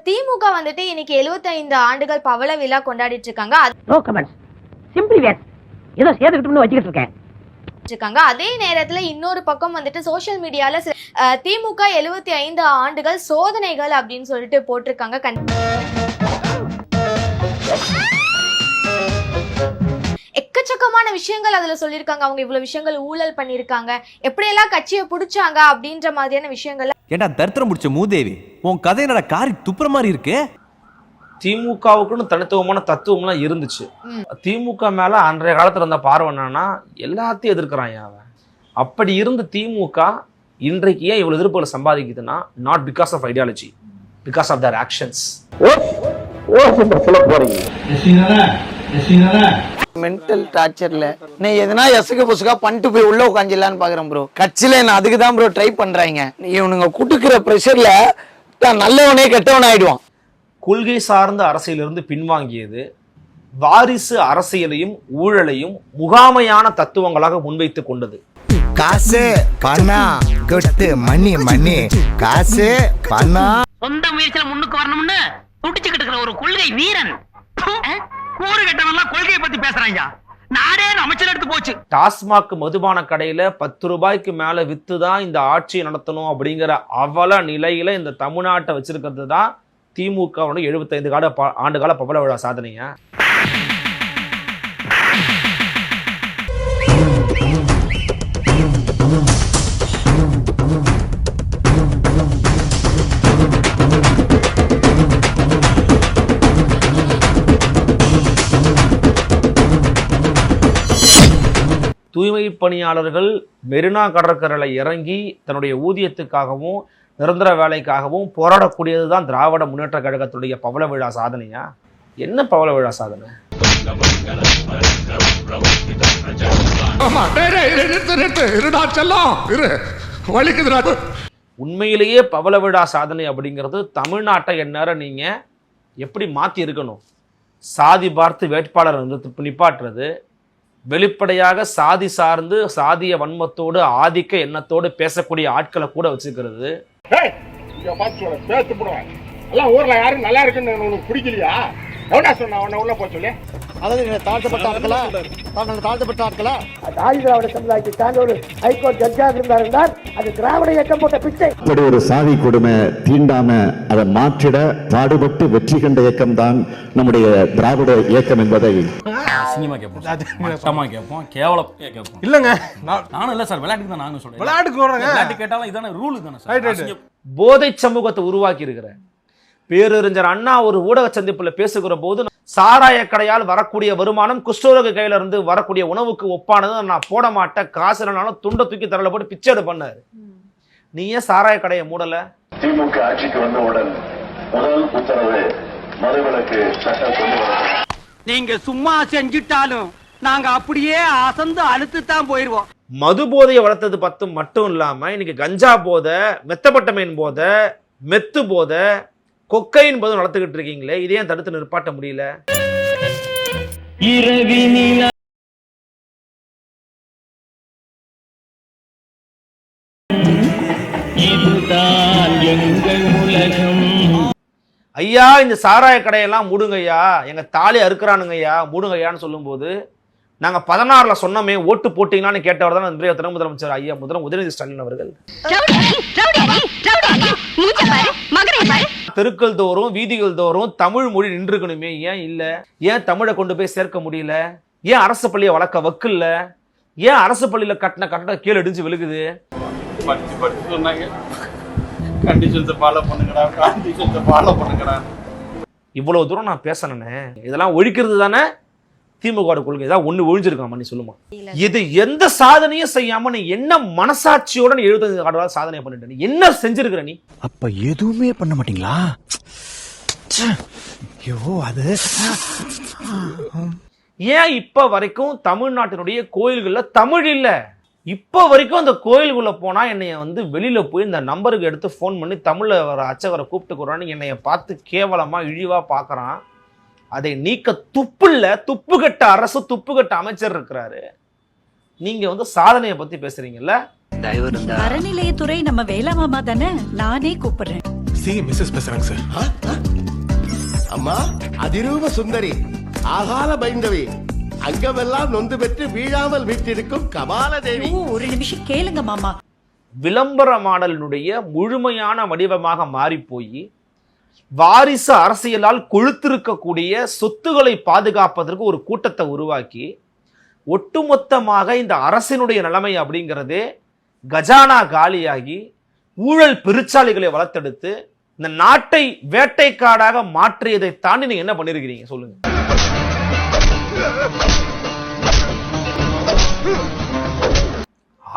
திமுக வந்துட்டு இன்னைக்கு 75 ஆண்டுகள் பவள விழா கொண்டாடிட்டு இருக்காங்க. அதே நேரத்துல இன்னொரு பக்கம் வந்துட்டு சோசியல் மீடியால திமுக 75 ஆண்டுகள் சோதனைகள் அப்படின்னு சொல்லிட்டு போட்டிருக்காங்க. எக்கச்சக்கமான விஷயங்கள் அதுல சொல்லியிருக்காங்க. அவங்க இவ்வளவு விஷயங்கள் ஊழல் பண்ணிருக்காங்க, எப்படியெல்லாம் கட்சியை புடிச்சாங்க அப்படின்ற மாதிரியான விஷயங்கள். ஏண்டா தரித்திரம் முடிச்ச மூதேவி, உன் கதை என்னடா காரி துப்புற மாதிரி இருக்கு. திமுகவுக்குன்னு தனித்துவமான தத்துவம்லாம் இருந்துச்சு. திமுக மேல அன்றைய காலத்துல இருந்த பார்வை என்னன்னா எல்லாத்தையும் எதிர்க்கிறான் அவன். அப்படி இருந்த திமுக இன்றைக்கு ஏன் இவ்வளவு எதிர்ப்புகளை சம்பாதிக்குதுன்னா not because of ideology, because of their actions. Mental டார்ச்சர்ல நீ எதனா எசுக்கு புசுக்கா பண்ணிட்டு போய் உள்ள உட்காந்துலான்னு பாக்குறேன் ப்ரோ. கட்சியில நான் அதுக்கு தான் ப்ரோ ட்ரை பண்றாங்க. இவனுங்க குடுக்கிற பிரஷர்ல நல்லவனே கெட்டவன் ஆயிடுவான். கொள்கை சார்ந்த அரசியலிருந்து பின்வாங்கியது, வாரிசு அரசியலையும் ஊழலையும் முகாமையான தத்துவங்களாக முன்வைத்துக் கொண்டது. காசு பணம் கொட்டு மணி மணி காசு பணம் சொந்த முயற்சியில முன்னுக்கு வரணும்னு துடிச்சுக்கிட்டு இருக்கிற ஒரு கொள்கை வீரன் கூறு கட்டவெல்லாம் கொள்கையை பத்தி பேசுறாங்க. நாடே அமைச்சர் எடுத்து போச்சு. டாஸ்மாக் மதுபான கடையில 10 ரூபாய்க்கு மேல வித்துதான் இந்த ஆட்சியை நடத்தணும் அப்படிங்கிற அவல நிலையில இந்த தமிழ்நாட்டை வச்சிருக்கிறது தான் திமுக 75 ஆண்டுகால பவள விழா சாதனையா. தூய்மை பணியாளர்கள் மெரினா கடற்கரையில இறங்கி தன்னுடைய ஊதியத்துக்காகவும் நிரந்தர வேலைக்காகவும் போராடக்கூடியதுதான் திராவிட முன்னேற்ற கழகத்துடைய பவள விழா சாதனையா? என்ன பவள விழா சாதனை? உண்மையிலேயே பவள விழா சாதனை அப்படிங்கிறது தமிழ்நாட்டை எந்நேரம் நீங்க எப்படி மாத்தி இருக்கணும்? சாதி பார்த்து வேட்பாளர் நிப்பாட்டுறது, வெளிப்படையாக சாதி சார்ந்து சாதிய வன்மத்தோடு ஆதிக்க எண்ணத்தோடு பேசக்கூடிய ஆட்களை கூட வச்சுக்கிறது. ஊர்ல யாரும் நல்லா இருக்குன்னு உனக்கு பிடிக்கலையா? எவனா சொன்னா உன்ன உள்ள போக சொல்லு. அதாவது தாழ்த்தப்பட்ட ஆட்களா, தாழ்த்தப்பட்ட ஆட்களா திராவிட சமுதாயத்தை சார்ந்த ஒரு ஹைகோர்ட் ஜட்ஜாக இருந்தார் என்றால் அது திராவிட இயக்கம் போட்ட பிச்சை. அப்படி ஒரு சாதி கொடுமை தீண்டாம அதை மாற்றிட பாடுபட்டு வெற்றி கண்ட இயக்கம் தான் நம்முடைய திராவிட இயக்கம் என்பதை சினிமா கேட்போம், கேட்போம், கேவலம் கேட்போம். இல்லங்க நானும் இல்ல சார், விளையாட்டுக்கு தான் நாங்க சொல்றேன். விளையாட்டு கேட்டாலும் இதான ரூல் தானே சார். போதை சமூகத்தை உருவாக்கி இருக்கிற பேரறிஞர் அண்ணா ஒரு ஊடக சந்திப்புல பேசுகிற போது சாராய கடையால் வரக்கூடிய வருமானம் குஷ்டரோக கையில இருந்து வரக்கூடிய உணவுக்கு ஒப்பானது, நான் போட மாட்டேன், காசு இல்லைனாலும் துண்டை தூக்கி தரல போட்டு பிச்சை பண்ணாரு. நீ ஏன் சாராய கடையை மூடல? திமுக ஆட்சிக்கு வந்தவுடன் முதல் உத்தரவு மதுவிலக்கு சட்டம் கொண்டு வர. நீங்க சும்மா செஞ்சுட்டாலும் நாங்க அப்படியே அசந்து அழுத்துத்தான் போயிருவோம். மது போதையை வளர்த்தது பத்தும் மட்டும் இல்லாம இன்னைக்கு கஞ்சா போதை, மெத்தப்பட்டமைன் போதை, மெத்து போதை, கொக்கையின் போதும் வளர்த்துக்கிட்டு இருக்கீங்களே, இதையும் தடுத்து நிற்பாட்ட முடியல. ஐயா இந்த சாராய கடையெல்லாம் மூடுங்கய்யா, எங்க தாலி அறுக்கிறானுங்கய்யா, மூடுங்கய்யான்னு சொல்லும் போது நாங்க 16ல சொன்னோமே ஓட்டு போட்டீங்களான்னு கேட்டவர் தான் இன்றைய துணை முதலமைச்சர் ஐயா உதயநிதி ஸ்டாலின் அவர்கள். தெருக்கள் தோறும் வீதிகள் தோறும் தமிழ் மொழி நின்றுக்கணுமே, ஏன் இல்ல? ஏன் தமிழை கொண்டு போய் சேர்க்க முடியல? ஏன் அரசு பள்ளியை வளர்க்க வக்கில்ல? ஏன் அரசு பள்ளியில கட்டின கட்டடம் கீழே இடிஞ்சு விழுகுது? இவ்வளவு தூரம் நான் பேசணுன்னு இதெல்லாம் ஒழிக்கிறது தானே திமுக கொள்கை. ஏதாவது ஒண்ணு ஒழிஞ்சிருக்காமா நீ சொல்லுமா? இது எந்த சாதனையும் செய்யாம நீ என்ன மனசாட்சியோட நீ 75 ஆண்டுகள் சாதனை பண்ணிட்ட? நீ என்ன செஞ்சிருக்கிற? நீ அப்ப எதுவுமே பண்ண மாட்டீங்களா? அது ஏன் இப்ப வரைக்கும் தமிழ்நாட்டினுடைய கோயில்கள்ல தமிழ் இல்ல? இப்ப வரைக்கும் அந்த கோயிலுக்குள்ள போனா என்னைய வெளியில போய் இந்த நம்பருக்கு எடுத்து போன் பண்ணி தமிழ்ல வர அச்சவரை கூப்பிட்டுக்கிறான்னு என்னைய பார்த்து கேவலமா இழிவா பாக்குறான். அதை நீக்க துப்புல்ல, துப்புகட்ட அரசு, துப்புகட்ட அமைச்சர் இருக்கிறாரு. நீங்க சாதனையை பத்தி பேசுறீங்கல்ல? அறநிலையத்துறை நம்ம வேளாமாமா தானே, நானே கூப்பிடுறேன். மிஸ்ஸஸ் பேசுறாங்க சார். அம்மா அதிரூப சுந்தரி ஆகால பைந்தவி அங்கமெல்லாம் நொந்து பெற்று வீழாமல் வீட்டிருக்கும் கபாலதேவி. ஒரு நிமிஷம் கேளுங்க மாமா. விளம்பர மாடலினுடைய முழுமையான வடிவமாக மாறி போய் வாரிசு அரசியலால் கொழுத்திருக்கக்கூடிய சொத்துக்களை பாதுகாப்பதற்கு ஒரு கூட்டத்தை உருவாக்கி ஒட்டுமொத்தமாக இந்த அரசினுடைய நிலைமை அப்படிங்கிறதே கஜானா காலியாகி ஊழல் பெருச்சாளிகளை வளர்த்தெடுத்து இந்த நாட்டை வேட்டைக்காடாக மாற்றியதை தாண்டி நீங்க என்ன பண்ணிருக்கிறீங்க சொல்லுங்க.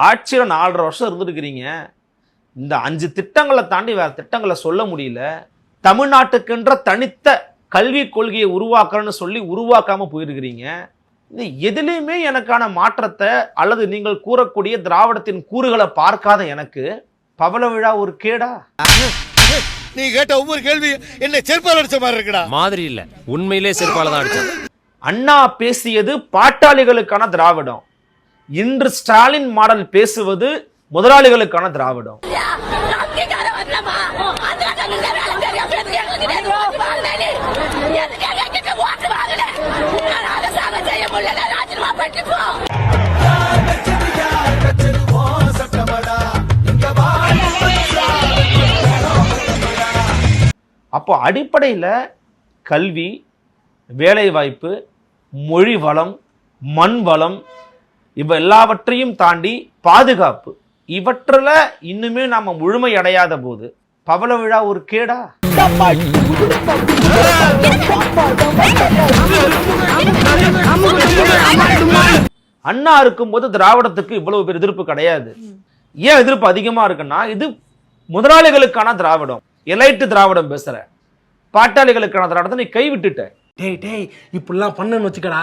ஆட்சியில 4.5 வருஷம் இருந்திருக்கிறீங்க. இந்த 5 திட்டங்களை தாண்டி வேற திட்டங்களை சொல்ல முடியல. தமிழ்நாட்டுக்கென்ற தனித்த கல்விக் கொள்கையை உருவாக்குறேன்னு சொல்லி உருவாக்காம போயிருக்கிறீங்க. இது எதிலையுமே எனக்கான மாற்றத்தை அல்லது நீங்கள் கூறக்கூடிய திராவிடத்தின் கூறுகளை பார்க்காத எனக்கு பவள விழா ஒரு கேடா? நீ கேட்ட ஒவ்வொரு கேள்வி என்ன செருப்பால் அடிச்ச மாதிரி இருக்குடா. மாதிரி இல்ல, உண்மையிலே செருப்பால தான் அடிச்சேன். அண்ணா பேசியது பாட்டாளிகளுக்கான திராவிடம். இன்று ஸ்டாலின் மாடல் பேசுவது முதலாளிகளுக்கான திராவிடம். அப்போ அடிப்படையில் கல்வி, வேலைவாய்ப்பு, மொழி வளம், மண் வளம் இவ எல்லாவற்றையும் தாண்டி பாதுகாப்பு, இவற்றில் இன்னுமே நாம முழுமை அடையாத போது பவள விழா ஒரு கேடா? அண்ணா இருக்கும்போது திராவிடத்துக்கு இவ்வளவு பேர் எதிர்ப்பு கிடையாது. ஏன் எதிர்ப்பு அதிகமா இருக்குன்னா, இது முதலாளிகளுக்கான திராவிடம். எலைட்டு திராவிடம் பேசுற, பாட்டாளிகளுக்கான திராவிடத்தை நீ கை விட்டுட்ட. டேய் டேய் இப்படிலாம் பண்ணன்னு வச்சுக்கடா,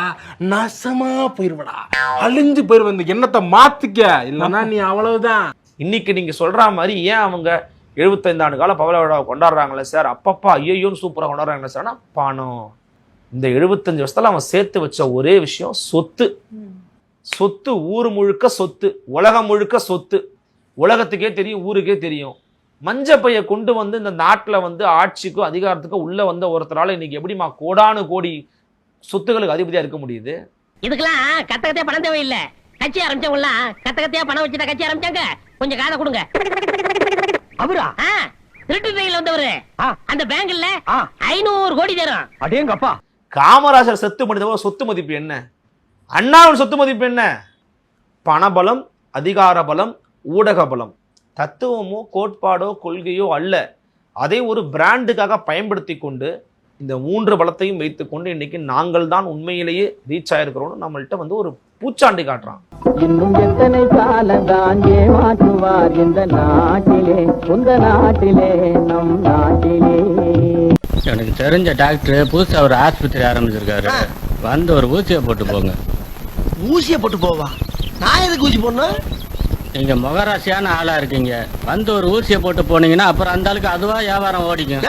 நாசமா போயிருவடா, அழிஞ்சு போயிருவ. இந்த எண்ணத்தை மாத்திக்க, இல்லைன்னா நீ அவ்வளவுதான். இன்னைக்கு நீங்க சொல்ற மாதிரி ஏன் அவங்க 75 ஆண்டு கால பவள விழாவை கொண்டாடுறாங்களே சார், அப்பப்பா ஐயோன்னு சூப்பரா கொண்டாடுறாங்களே சார், பணம். இந்த 75 வருஷத்துல அவன் சேர்த்து வச்ச ஒரே விஷயம் சொத்து. சொத்து, ஊர் முழுக்க சொத்து, உலகம் முழுக்க சொத்து. உலகத்துக்கே தெரியும், ஊருக்கே தெரியும். மஞ்ச பைய கொண்டு வந்து இந்த நாட்டில் வந்து ஆட்சிக்கும் அதிகாரத்துக்கும் உள்ள வந்த ஒருத்தரால இன்னைக்கு எப்படிமா கோடானு கோடி சொத்துக்களுக்கு அதிபதியா இருக்க முடியுது? இதுக்கெல்லாம் கத்தகத்தையா பணம் தேவையில்ல. கட்சி ஆரம்பிச்சவங்க கத்தகத்தையா பணம் வச்சுட்டா கட்சி ஆரம்பிச்சாங்க. கொஞ்சம் காதை கொடுங்க. அவரா திருட்டு ட்ரெயின்ல வந்தவரு அந்த பேங்க்ல 500 கோடி தரும். அடேங்கப்பா. காமராஜர் செத்து மனிதவோ சொத்து மதிப்பு என்ன? அண்ணாவின் சொத்து மதிப்பு என்ன? பணபலம், அதிகார பலம், ஊடக பலம். தத்துவமோ கோட்பாடோ கொள்கையோ அல்ல. அதை ஒரு பிராண்டுக்காக பயன்படுத்தி கொண்டு இந்த 3 பலத்தையும் வைத்துக்கொண்டு இன்னைக்கு நாங்கள் தான் உண்மையிலேயே ரீச் ஆயிருக்கிறோம் நம்மள்ட்ட வந்து ஒரு பூச்சாண்டி காட்டுறான். இன்னும் எத்தனை காலம்தான் ஏமாற்றுவார் இந்த நாட்டிலே, உந்த நாட்டிலே, நம் நாட்டிலே. எனக்கு தெரிஞ்ச டாக்டர் புதுசா ஒரு ஆஸ்பத்திரி ஆரம்பிச்சிருக்காரு. வந்து ஒரு ஊசியை போட்டு போங்க. ஊசியை போட்டு போவா? நான் எதுக்கு ஊசி போடணும்? நீங்க முகராசியான ஆளா இருக்கீங்க. வந்து ஒரு ஊசியை போட்டு போனீங்கன்னா அப்புறம் அந்த ஆளுக்கு அதுவா வியாபாரம் ஓடிக்கும்.